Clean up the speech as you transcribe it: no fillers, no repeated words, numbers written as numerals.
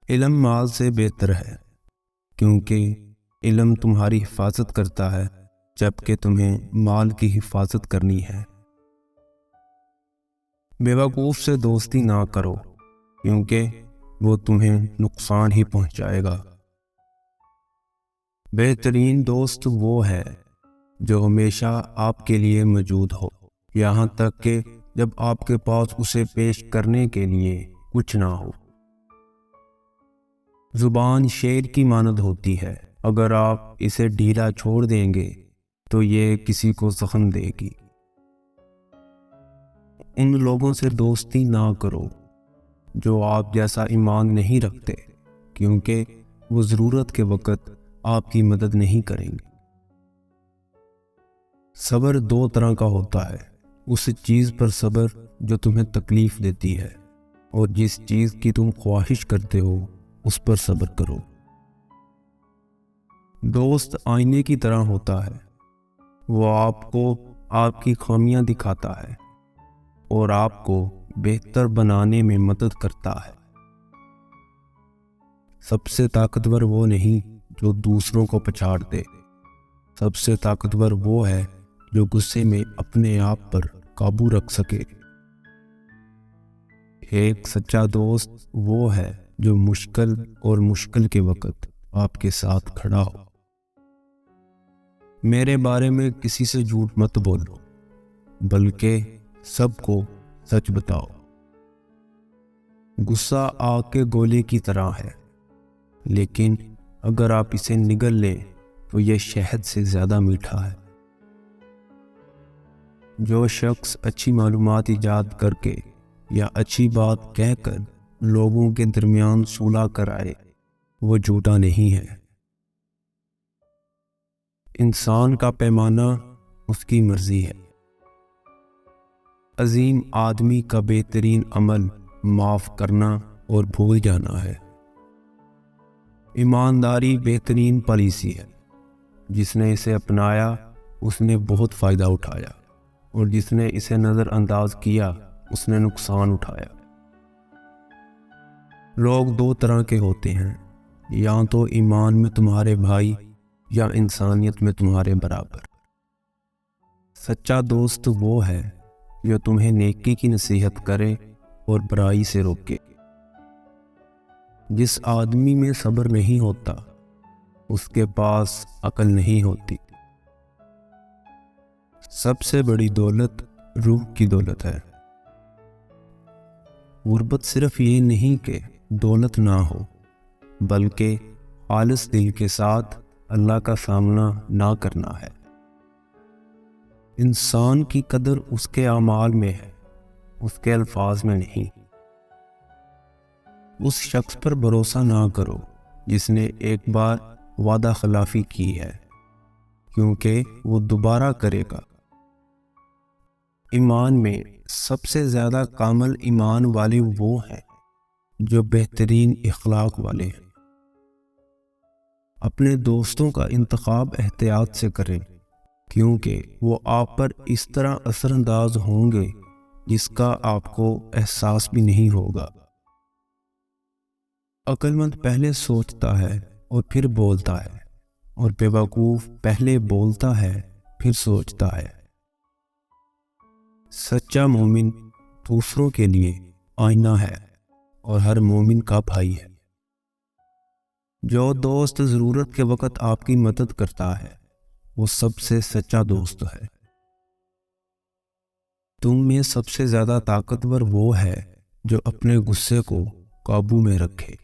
علم مال سے بہتر ہے، کیونکہ علم تمہاری حفاظت کرتا ہے جبکہ تمہیں مال کی حفاظت کرنی ہے۔ بیوقوف سے دوستی نہ کرو، کیونکہ وہ تمہیں نقصان ہی پہنچائے گا۔ بہترین دوست وہ ہے جو ہمیشہ آپ کے لیے موجود ہو، یہاں تک کہ جب آپ کے پاس اسے پیش کرنے کے لیے کچھ نہ ہو۔ زبان شیر کی مانند ہوتی ہے، اگر آپ اسے ڈھیلا چھوڑ دیں گے تو یہ کسی کو زخم دے گی۔ ان لوگوں سے دوستی نہ کرو جو آپ جیسا ایمان نہیں رکھتے، کیونکہ وہ ضرورت کے وقت آپ کی مدد نہیں کریں گے۔ صبر دو طرح کا ہوتا ہے، اس چیز پر صبر جو تمہیں تکلیف دیتی ہے، اور جس چیز کی تم خواہش کرتے ہو اس پر صبر کرو۔ دوست آئینے کی طرح ہوتا ہے، وہ آپ کو آپ کی خامیاں دکھاتا ہے اور آپ کو بہتر بنانے میں مدد کرتا ہے۔ سب سے طاقتور وہ نہیں جو دوسروں کو پچھاڑ دے، سب سے طاقتور وہ ہے جو غصے میں اپنے آپ پر قابو رکھ سکے۔ ایک سچا دوست وہ ہے جو مشکل کے وقت آپ کے ساتھ کھڑا ہو۔ میرے بارے میں کسی سے جھوٹ مت بولو، بلکہ سب کو سچ بتاؤ۔ غصہ آگ کے گولے کی طرح ہے، لیکن اگر آپ اسے نگل لیں تو یہ شہد سے زیادہ میٹھا ہے۔ جو شخص اچھی معلومات ایجاد کر کے یا اچھی بات کہہ کر لوگوں کے درمیان صلح کرائے، وہ جھوٹا نہیں ہے۔ انسان کا پیمانہ اس کی مرضی ہے۔ عظیم آدمی کا بہترین عمل معاف کرنا اور بھول جانا ہے۔ ایمانداری بہترین پالیسی ہے، جس نے اسے اپنایا اس نے بہت فائدہ اٹھایا، اور جس نے اسے نظر انداز کیا اس نے نقصان اٹھایا۔ لوگ دو طرح کے ہوتے ہیں، یا تو ایمان میں تمہارے بھائی یا انسانیت میں تمہارے برابر۔ سچا دوست وہ ہے جو تمہیں نیکی کی نصیحت کرے اور برائی سے روکے۔ جس آدمی میں صبر نہیں ہوتا اس کے پاس عقل نہیں ہوتی۔ سب سے بڑی دولت روح کی دولت ہے۔ غربت صرف یہ نہیں کہ دولت نہ ہو، بلکہ خالص دل کے ساتھ اللہ کا سامنا نہ کرنا ہے۔ انسان کی قدر اس کے اعمال میں ہے، اس کے الفاظ میں نہیں۔ اس شخص پر بھروسہ نہ کرو جس نے ایک بار وعدہ خلافی کی ہے، کیونکہ وہ دوبارہ کرے گا۔ ایمان میں سب سے زیادہ کامل ایمان والے وہ ہیں جو بہترین اخلاق والے ہیں۔ اپنے دوستوں کا انتخاب احتیاط سے کریں، کیونکہ وہ آپ پر اس طرح اثر انداز ہوں گے جس کا آپ کو احساس بھی نہیں ہوگا۔ عقل مند پہلے سوچتا ہے اور پھر بولتا ہے، اور بیوقوف پہلے بولتا ہے پھر سوچتا ہے۔ سچا مومن دوسروں کے لیے آئینہ ہے اور ہر مومن کا بھائی ہے۔ جو دوست ضرورت کے وقت آپ کی مدد کرتا ہے وہ سب سے سچا دوست ہے۔ تم میں سب سے زیادہ طاقتور وہ ہے جو اپنے غصے کو قابو میں رکھے۔